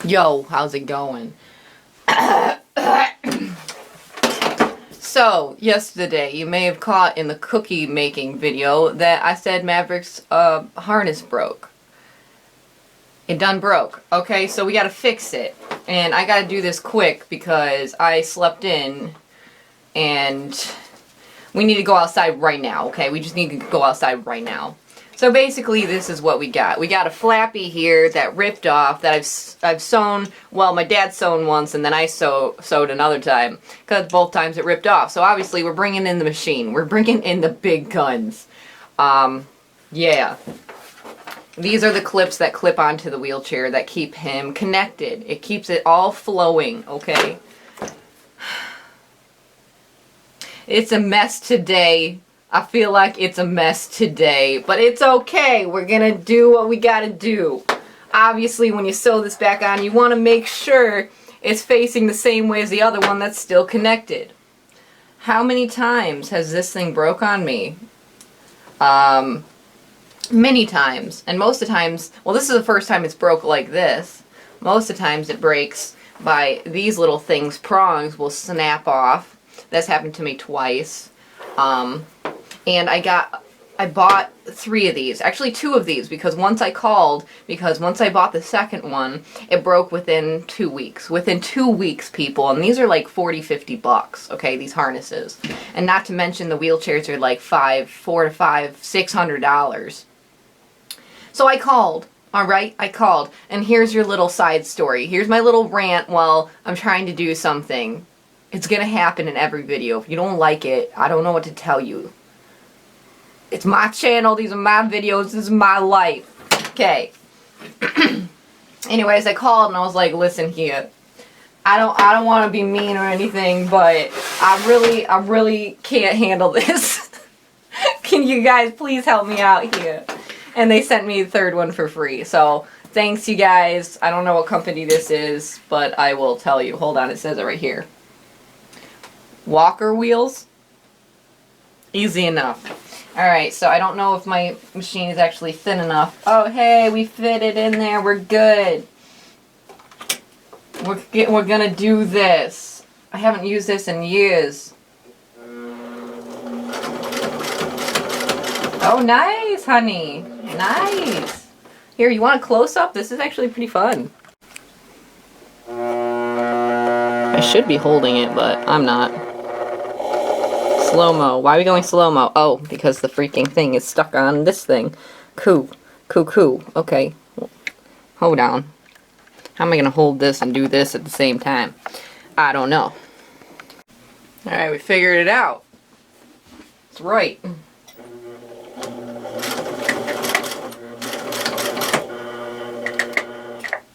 Yo, how's it going? So, yesterday, you may have caught in the cookie making video that I said Maverick's harness broke. It done broke. Okay, so we gotta fix it. And I gotta do this quick because I slept in and we need to go outside right now, okay? We just need to go outside right now. So basically, this is what we got. We got a flappy here that ripped off that I've sewn. Well, my dad sewn once, and then I sewed another time because both times it ripped off. So obviously, we're bringing in the machine. We're bringing in the big guns. Yeah. These are the clips that clip onto the wheelchair that keep him connected. It keeps it all flowing. Okay. It's a mess today. I feel like it's a mess today, but it's okay. We're gonna do what we gotta do. Obviously, when you sew this back on, you want to make sure it's facing the same way as the other one that's still connected. How many times has this thing broke on me? Many times. And most of the times, well, this is the first time it's broke like this. Most of the times it breaks by these little things. Prongs will snap off. That's happened to me twice. And I bought 3 of these, actually 2 of these, because once I bought the second one, it broke within 2 weeks. Within 2 weeks, people, and these are like $40-50, okay, these harnesses. And not to mention the wheelchairs are like $400 to $600. So I called, alright, I called, and here's your little side story. Here's my little rant while I'm trying to do something. It's gonna happen in every video. If you don't like it, I don't know what to tell you. It's my channel, these are my videos, this is my life. Okay. Anyways, I called and I was like, listen here. I don't want to be mean or anything, but I really can't handle this. Can you guys please help me out here? And they sent me the 3rd one for free. So, thanks you guys. I don't know what company this is, but I will tell you. Hold on, it says it right here. Walker wheels. Easy enough. Alright, so I don't know if my machine is actually thin enough. Oh, hey, we fit it in there. We're good. We're gonna do this. I haven't used this in years. Oh, nice, honey. Nice. Here, you want a close-up? This is actually pretty fun. I should be holding it, but I'm not. Slow-mo. Why are we going slow-mo? Oh, because the freaking thing is stuck on this thing. Cool. Okay. Hold on. How am I going to hold this and do this at the same time? I don't know. Alright, we figured it out. It's right.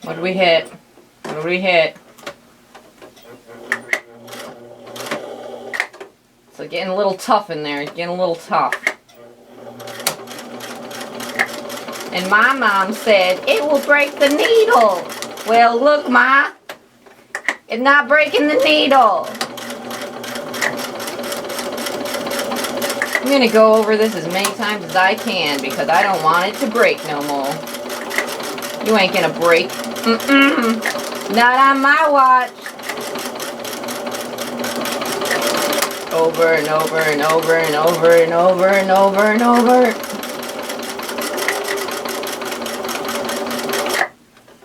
What do we hit? What do we hit? So getting a little tough in there, getting a little tough. And my mom said, it will break the needle. Well, look, Ma. It's not breaking the needle. I'm going to go over this as many times as I can because I don't want it to break no more. You ain't going to break. Not on my watch. Over and over and over and over and over and over and over.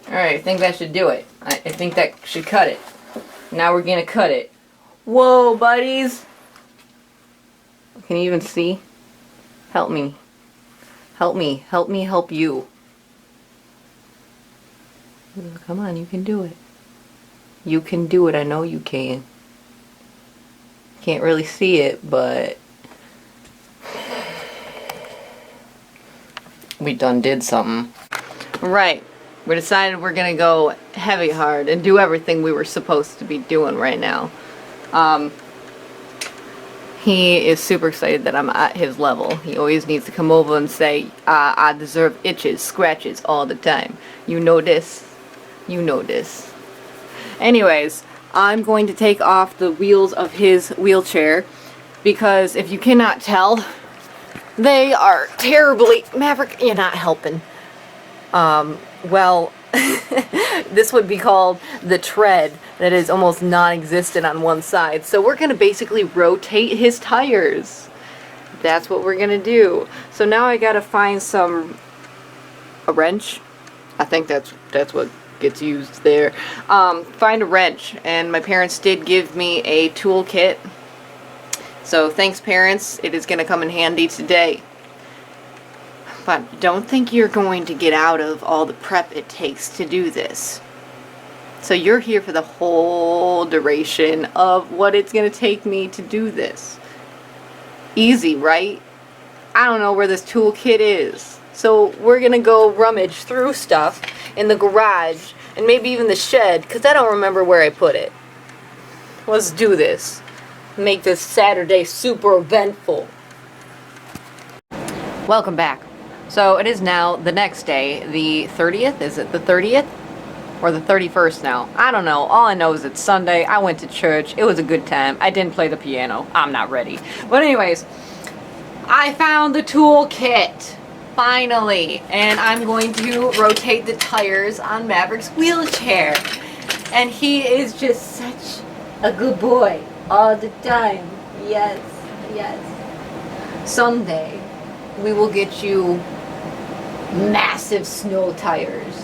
Alright, I think that should do it. I think that should cut it. Now we're gonna cut it. Whoa, buddies! Can you even see? Help me. Help me. Help me help you. Come on, you can do it. You can do it. I know you can. Can't really see it, but we done did something. Right. We decided we're gonna go heavy hard and do everything we were supposed to be doing right now. He is super excited that I'm at his level. He always needs to come over and say, I deserve itches, scratches all the time. You know this. You know this. Anyways, I'm going to take off the wheels of his wheelchair because if you cannot tell, they are terribly... Maverick, you're not helping. Well, this would be called the tread that is almost non-existent on one side. So we're gonna basically rotate his tires. That's what we're gonna do. So now I gotta find a wrench. I think that's what gets used there. Find a wrench, and my parents did give me a tool kit. So thanks, parents. It is gonna come in handy today. But don't think you're going to get out of all the prep it takes to do this. So you're here for the whole duration of what it's going to take me to do this. Easy, right? I don't know where this toolkit is. So we're going to go rummage through stuff in the garage and maybe even the shed, because I don't remember where I put it. Let's do this. Make this Saturday super eventful. Welcome back. So it is now the next day, the 30th. Is it the 30th? Or the 31st now? I don't know. All I know is it's Sunday. I went to church. It was a good time. I didn't play the piano. I'm not ready. But anyways, I found the tool kit. Finally. And I'm going to rotate the tires on Maverick's wheelchair. And he is just such a good boy all the time. Yes, yes. Someday, we will get you massive snow tires.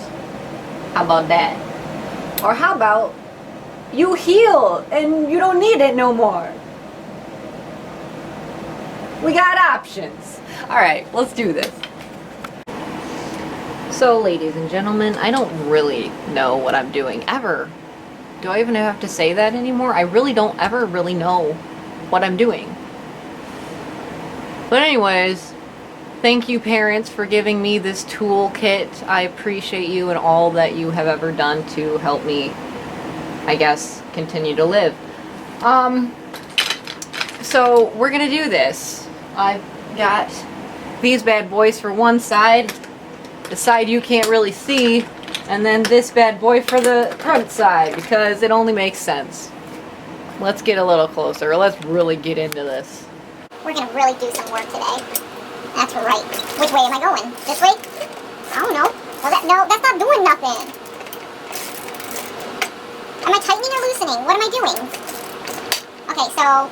How about that? Or how about you heal and you don't need it no more? We got options. Alright, let's do this. So, ladies and gentlemen, I don't really know what I'm doing ever. Do I even have to say that anymore? I really don't ever really know what I'm doing. But anyways, thank you, parents, for giving me this toolkit. I appreciate you and all that you have ever done to help me, I guess, continue to live. So we're gonna do this. I've got these bad boys for one side, the side you can't really see, and then this bad boy for the front side, because it only makes sense. Let's get a little closer. Let's really get into this. We're gonna really do some work today. That's right. Which way am I going? This way? I don't know. Well, no, that's not doing nothing. Am I tightening or loosening? What am I doing? Okay, so,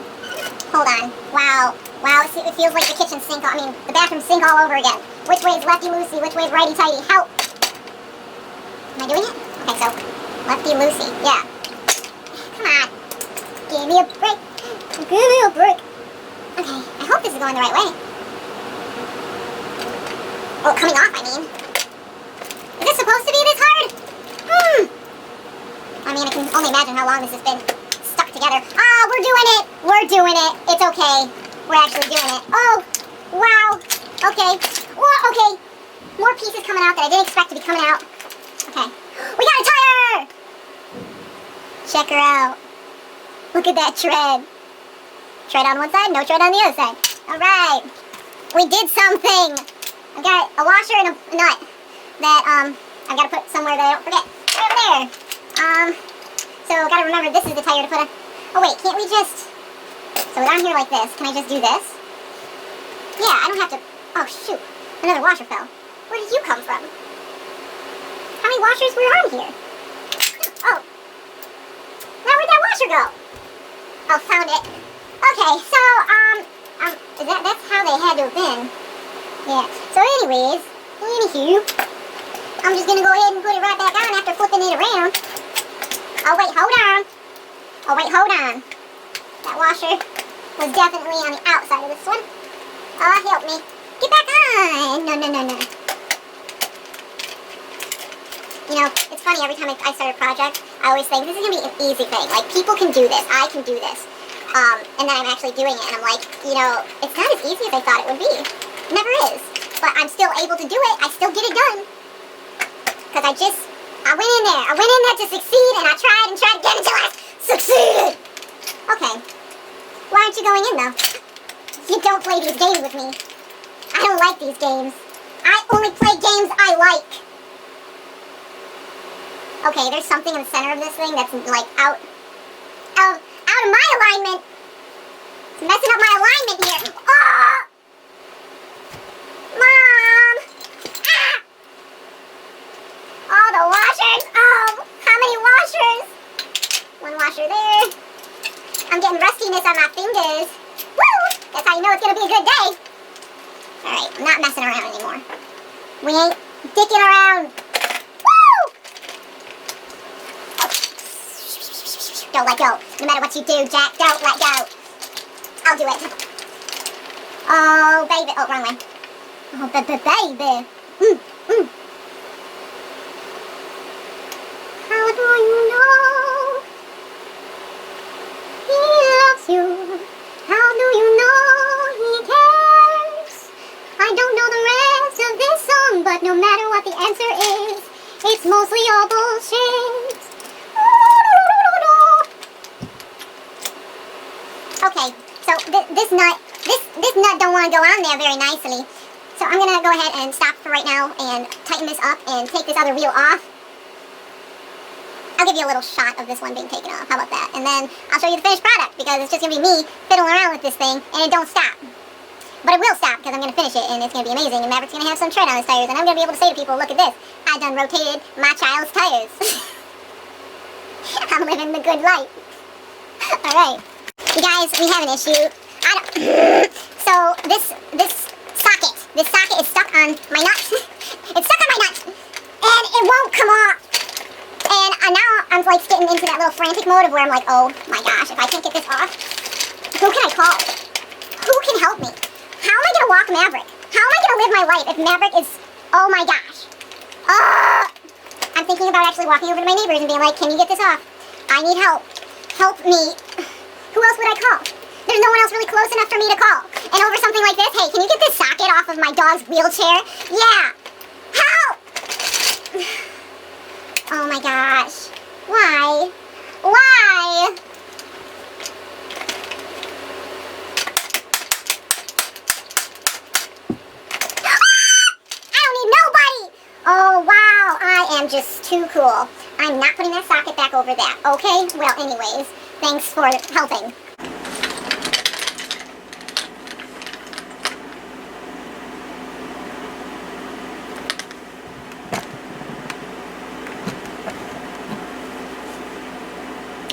hold on. Wow. Wow, it feels like the kitchen sink, the bathroom sink all over again. Which way is lefty-loosey? Which way is righty-tighty? Help! Am I doing it? Okay, so, lefty-loosey. Yeah. Come on. Give me a break. Give me a break. Okay, I hope this is going the right way. Oh, coming off, I mean. Is this supposed to be this hard? I mean, I can only imagine how long this has been stuck together. Ah, we're doing it! We're doing it! It's okay. We're actually doing it. Oh, wow. Okay. Whoa, okay. More pieces coming out that I didn't expect to be coming out. Okay. We got a tire! Check her out. Look at that tread. Tread on one side, no tread on the other side. Alright. We did something. I've got a washer and a nut that I've got to put somewhere that I don't forget. Right over there. So got to remember this is the tire to put on. Oh wait, can't we just... So down here like this, can I just do this? Yeah, I don't have to... Oh shoot, another washer fell. Where did you come from? How many washers were on here? Oh. Now where'd that washer go? Oh, found it. Okay, so, that's how they had to have been. Yeah, so anyways, anywho, I'm just gonna go ahead and put it right back on after flipping it around. Oh wait, hold on. Oh wait, hold on. That washer was definitely on the outside of this one. Oh, help me. Get back on! No, no, no, no. You know, it's funny, every time I start a project, I always think, this is gonna be an easy thing. Like, people can do this, I can do this. And then I'm actually doing it, and I'm like, you know, it's not as easy as I thought it would be. It never is. But I'm still able to do it. I still get it done. Because I went in there. I went in there to succeed, and I tried and tried again until I succeeded. Okay. Why aren't you going in, though? You don't play these games with me. I don't like these games. I only play games I like. Okay, there's something in the center of this thing that's, like, out of my alignment. It's messing up my alignment here. Oh! Mom! Ah! Oh, the wash I'm getting rustiness on my fingers. Woo! That's how you know it's gonna be a good day. Alright, I'm not messing around anymore. We ain't dicking around. Woo! Don't let go. No matter what you do, Jack, don't let go. I'll do it. Oh, baby. Oh, wrong way. Oh, baby. How do you know he loves you? How do you know he cares? I don't know the rest of this song, but no matter what the answer is, it's mostly all bullshit. Okay, so this nut don't want to go on there very nicely. So I'm gonna go ahead and stop for right now and tighten this up and take this other wheel off. I'll give you a little shot of this one being taken off. How about that? And then I'll show you the finished product because it's just gonna be me fiddling around with this thing and it don't stop. But it will stop because I'm gonna finish it and it's gonna be amazing and Maverick's gonna have some tread on his tires and I'm gonna be able to say to people, look at this, I done rotated my child's tires. I'm living the good life. Alright. You guys, we have an issue. So this socket is stuck on my nut. It's stuck on my nut and it won't come off. And now I'm like getting into that little frantic mode of where I'm like, oh my gosh, if I can't get this off, who can I call? Who can help me? How am I gonna walk Maverick? How am I gonna live my life if Maverick is, oh my gosh. I'm thinking about actually walking over to my neighbors and being like, can you get this off? I need help. Help me. Who else would I call? There's no one else really close enough for me to call. And over something like this, hey, can you get this socket off of my dog's wheelchair? Yeah. Help! Oh my gosh. Why? Why? I don't need nobody! Oh wow, I am just too cool. I'm not putting that socket back over that, okay? Well, anyways, thanks for helping.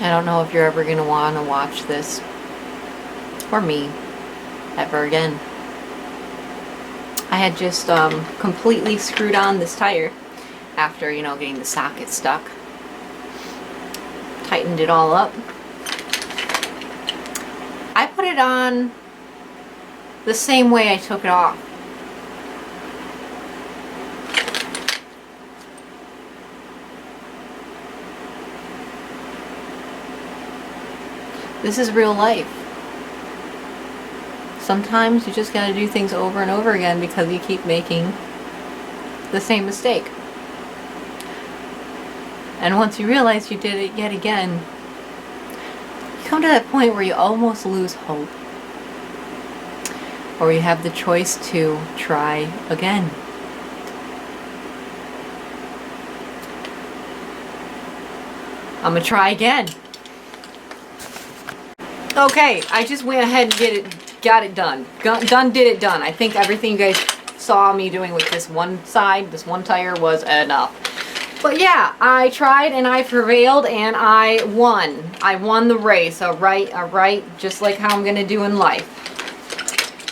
I don't know if you're ever going to want to watch this, or me, ever again. I had just completely screwed on this tire after, you know, getting the socket stuck. Tightened it all up. I put it on the same way I took it off. This is real life. Sometimes you just gotta do things over and over again because you keep making the same mistake. And once you realize you did it yet again, you come to that point where you almost lose hope. Or you have the choice to try again. I'm gonna try again. Okay, I just went ahead and got it done. Did it done. I think everything you guys saw me doing with this one side, this one tire, was enough. But yeah, I tried and I prevailed and I won. I won the race, alright, just like how I'm gonna do in life.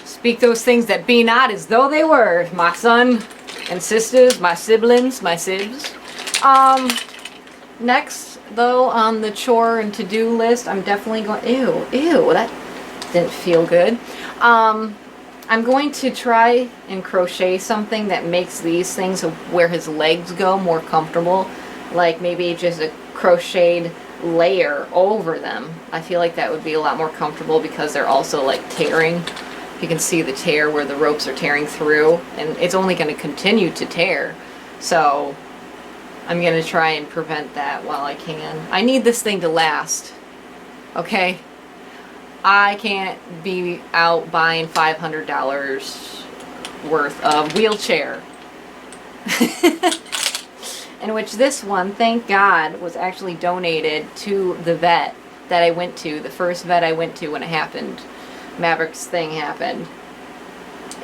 Speak those things that be not as though they were. My son and sisters, my siblings, my sibs. Next, though, on the chore and to-do list, I'm definitely going, ew, that didn't feel good. I'm going to try and crochet something that makes these things where his legs go more comfortable, like maybe just a crocheted layer over them. I feel like that would be a lot more comfortable because they're also like tearing. You can see the tear where the ropes are tearing through, and it's only going to continue to tear. So I'm going to try and prevent that while I can. I need this thing to last. Okay? I can't be out buying $500 worth of wheelchair. In which this one, thank God, was actually donated to the vet that I went to, the first vet I went to when it happened. Maverick's thing happened.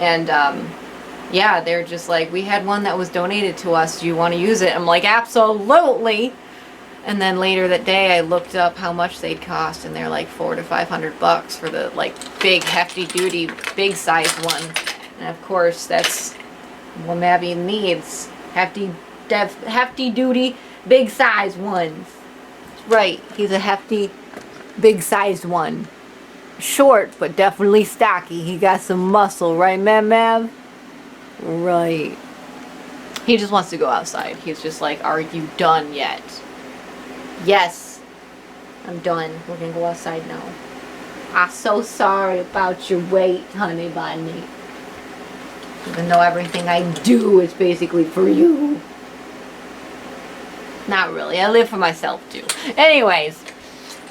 And, yeah, they're just like, we had one that was donated to us. Do you want to use it? I'm like, absolutely. And then later that day, I looked up how much they'd cost, and they're like $400 to $500 for the like big, hefty duty, big size one. And of course, that's what Mabby needs: hefty duty, big size ones. Right, he's a hefty, big sized one. Short, but definitely stocky. He got some muscle, right, Mav? Right. He just wants to go outside. He's just like, are you done yet? Yes, I'm done. We're gonna go outside now. I'm so sorry about your weight, honey bunny. Even though everything I do is basically for you. Not really. I live for myself too. Anyways,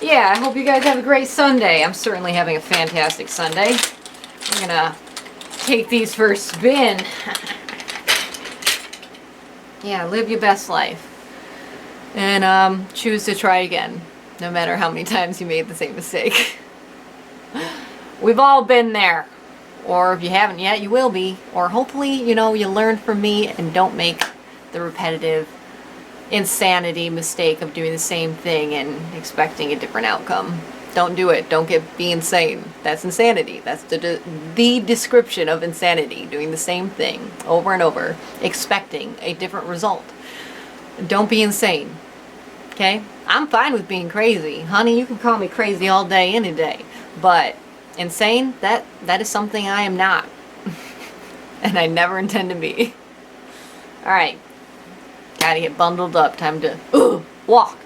yeah, I hope you guys have a great Sunday. I'm certainly having a fantastic Sunday. I'm gonna take these for a spin. Yeah, live your best life. And choose to try again, no matter how many times you made the same mistake. We've all been there. Or if you haven't yet, you will be. Or hopefully, you know, you learn from me and don't make the repetitive insanity mistake of doing the same thing and expecting a different outcome. Don't do it. Don't be insane. That's insanity. That's the description of insanity. Doing the same thing over and over, expecting a different result. Don't be insane. Okay? I'm fine with being crazy. Honey, you can call me crazy all day, any day. But insane, that is something I am not. And I never intend to be. Alright. Gotta get bundled up. Time to walk.